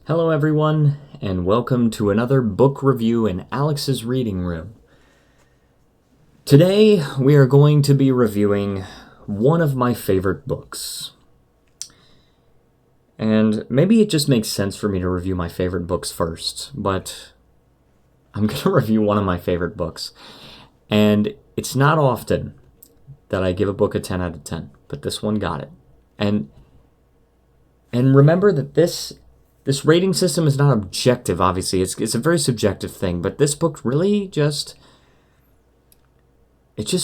Hello everyone, and welcome to another book review in Alex's Reading Room. Today we are going to be reviewing one of my favorite books. And maybe it just makes sense for me to review my favorite books first, but I'm going to review one of my favorite books. And it's not often that I give a book a 10 out of 10, but this one got it. And remember that this rating system is not objective, obviously. It's a very subjective thing, but this book really just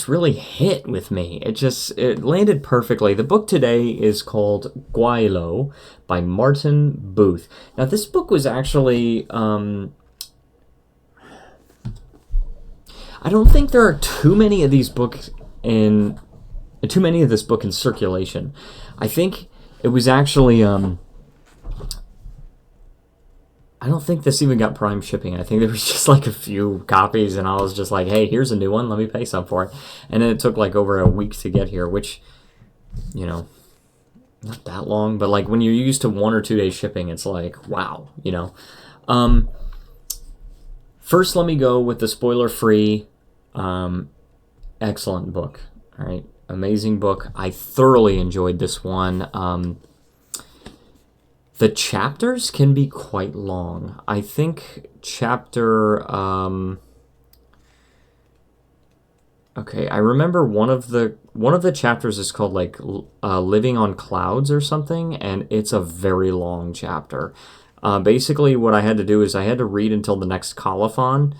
really hit with me. It landed perfectly. The book today is called Gweilo by Martin Booth. Now, this book was actually, I don't think there are too many of this book in circulation. I think it was actually, I don't think this even got Prime shipping. I think there was just like a few copies, and I was just like, hey, here's a new one. Let me pay some for it. And then it took like over a week to get here, which, not that long. But like when you're used to 1 or 2 days shipping, it's like, wow, First, let me go with the spoiler-free, excellent book. All right, amazing book. I thoroughly enjoyed this one. The chapters can be quite long. I think chapter... okay, I remember one of the chapters is called like Living on Clouds or something, and it's a very long chapter. Basically, what I had to do is I had to read until the next colophon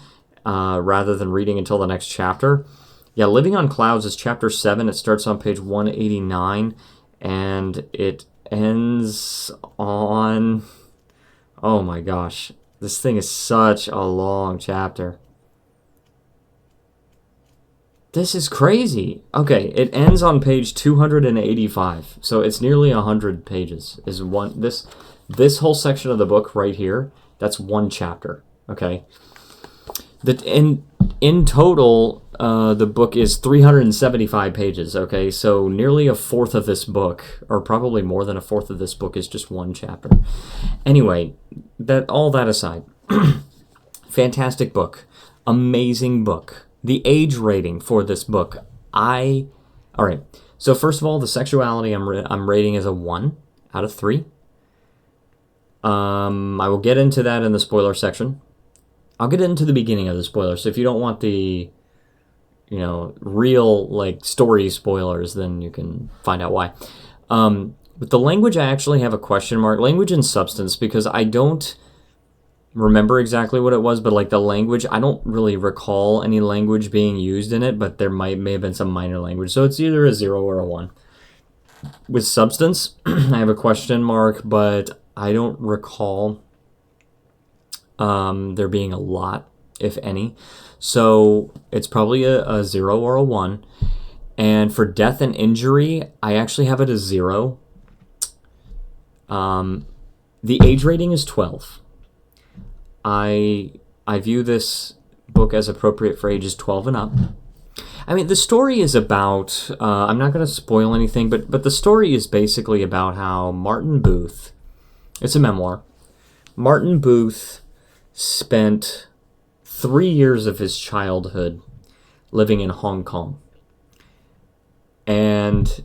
rather than reading until the next chapter. Yeah, Living on Clouds is chapter 7. It starts on page 189, and it ends on... oh my gosh, this thing is such a long chapter. This is crazy. Okay, it ends on page 285, so it's nearly 100 pages. This whole section of the book right here, that's one chapter. Okay, in total, the book is 375 pages, okay? So nearly a fourth of this book, or probably more than a fourth of this book, is just one chapter. Anyway, all that aside, fantastic book. Amazing book. The age rating for this book, all right. So first of all, the sexuality I'm rating as a 1 out of 3. I will get into that in the spoiler section. I'll get into the beginning of the spoiler, so if you don't want the real like story spoilers, then you can find out why. But the language, I actually have a question mark. Language and substance, because I don't remember exactly what it was, but like the language, I don't really recall any language being used in it, but there may have been some minor language. So it's either a 0 or a 1. With substance, I have a question mark, but I don't recall there being a lot, if any. So it's probably a 0 or a 1. And for death and injury, I actually have it as 0. The age rating is 12. I view this book as appropriate for ages 12 and up. I mean, the story is about... I'm not going to spoil anything, but the story is basically about how Martin Booth... It's a memoir. Martin Booth spent 3 years of his childhood living in Hong Kong. And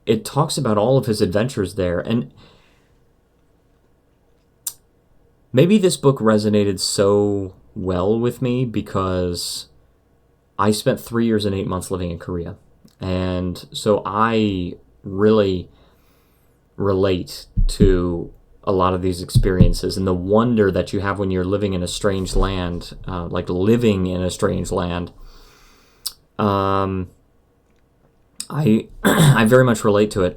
it talks about all of his adventures there. And maybe this book resonated so well with me because I spent 3 years and 8 months living in Korea. And so I really relate to a lot of these experiences and the wonder that you have when you're living in a strange land, like living in a strange land. I very much relate to it.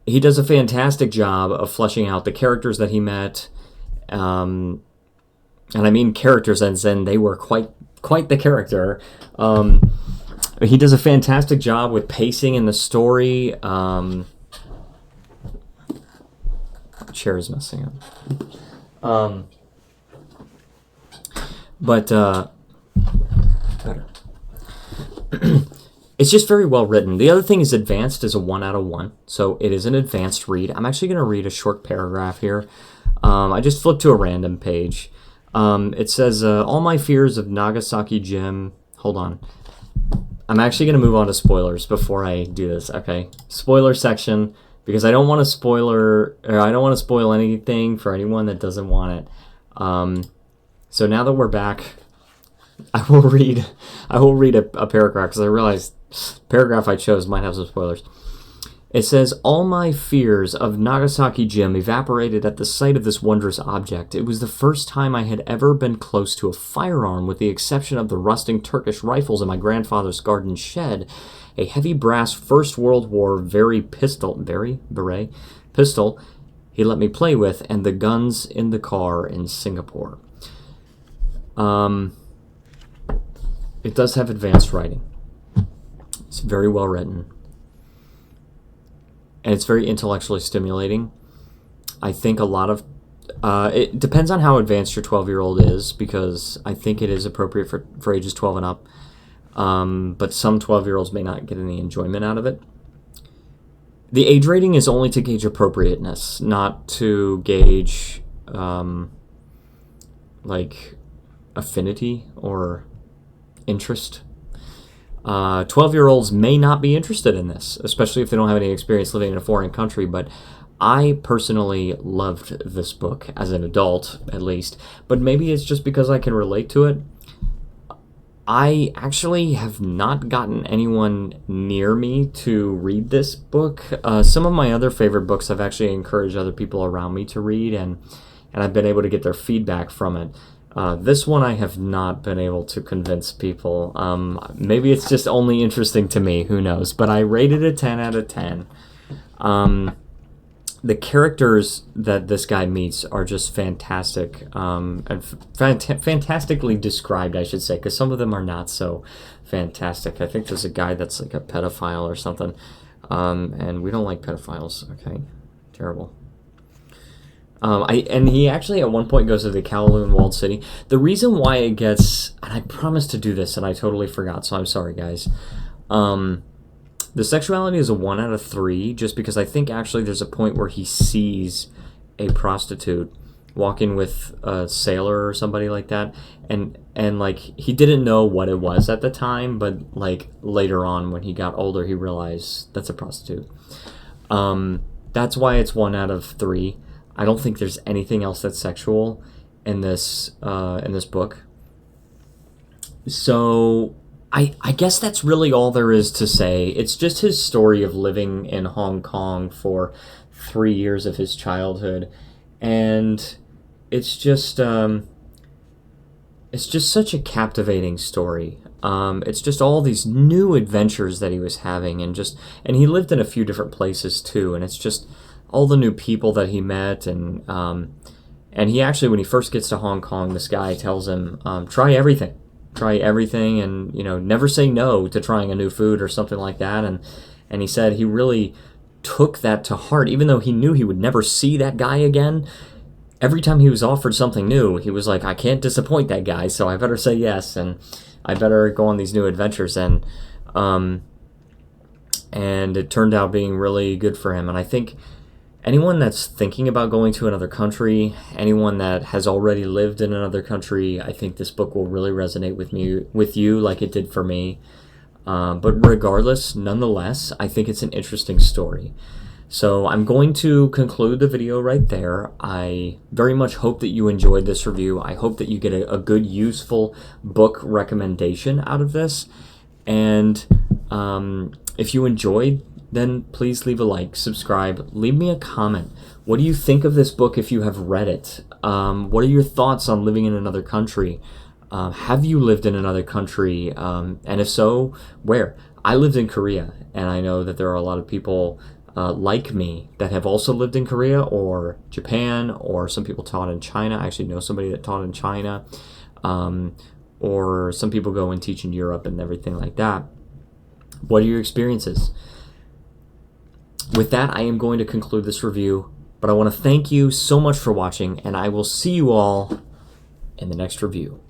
He does a fantastic job of fleshing out the characters that he met, and I mean characters as in they were quite the character. He does a fantastic job with pacing in the story. Chair is messing up. But better. It's just very well written. The other thing is advanced is a 1 out of 1, so it is an advanced read. I'm actually going to read a short paragraph here. I just flipped to a random page. It says, all my fears of Nagasaki Gym... Hold on. I'm actually going to move on to spoilers before I do this, okay? Spoiler section, because I don't want to spoil anything for anyone that doesn't want it. So now that we're back, I will read a paragraph, because I realized the paragraph I chose might have some spoilers. It says, all my fears of Nagasaki Gym evaporated at the sight of this wondrous object. It was the first time I had ever been close to a firearm, with the exception of the rusting Turkish rifles in my grandfather's garden shed, a heavy brass First World War beret pistol he let me play with, and the guns in the car in Singapore. It does have advanced writing. It's very well written. And it's very intellectually stimulating. I think a lot of... it depends on how advanced your 12-year-old is, because I think it is appropriate for ages 12 and up. But some 12-year-olds may not get any enjoyment out of it. The age rating is only to gauge appropriateness, not to gauge, like, affinity or interest. 12-year-olds may not be interested in this, especially if they don't have any experience living in a foreign country, but I personally loved this book as an adult, at least, but maybe it's just because I can relate to it. I actually have not gotten anyone near me to read this book. Some of my other favorite books I've actually encouraged other people around me to read, and I've been able to get their feedback from it. This one I have not been able to convince people. Maybe it's just only interesting to me, who knows. But I rated it 10 out of 10. The characters that this guy meets are just fantastic. And fantastically described, I should say, because some of them are not so fantastic. I think there's a guy that's like a pedophile or something. And we don't like pedophiles, okay? Terrible. And he actually at one point goes to the Kowloon Walled City. The reason why it gets, and I promised to do this and I totally forgot, so I'm sorry guys. The Sexuality is a 1 out of 3, just because I think actually there's a point where he sees a prostitute walking with a sailor or somebody like that, and like he didn't know what it was at the time, but like later on when he got older he realized that's a prostitute. That's why it's 1 out of 3. I don't think there's anything else that's sexual in this book. So I guess that's really all there is to say. It's just his story of living in Hong Kong for 3 years of his childhood, and it's just such a captivating story. It's just all these new adventures that he was having, and he lived in a few different places too, and it's just all the new people that he met, and he actually, when he first gets to Hong Kong, this guy tells him, try everything, and never say no to trying a new food or something like that, and he said he really took that to heart, even though he knew he would never see that guy again. Every time he was offered something new, he was like, I can't disappoint that guy, so I better say yes, and I better go on these new adventures, and it turned out being really good for him. And I think anyone that's thinking about going to another country, anyone that has already lived in another country, I think this book will really resonate with you like it did for me. But regardless, nonetheless, I think it's an interesting story. So I'm going to conclude the video right there. I very much hope that you enjoyed this review. I hope that you get a good, useful book recommendation out of this. And if you enjoyed, then please leave a like, subscribe, leave me a comment. What do you think of this book if you have read it? What are your thoughts on living in another country? Have you lived in another country? And if so, where? I lived in Korea, and I know that there are a lot of people like me that have also lived in Korea or Japan, or some people taught in China. I actually know somebody that taught in China. Or some people go and teach in Europe and everything like that. What are your experiences? With that, I am going to conclude this review, but I want to thank you so much for watching, and I will see you all in the next review.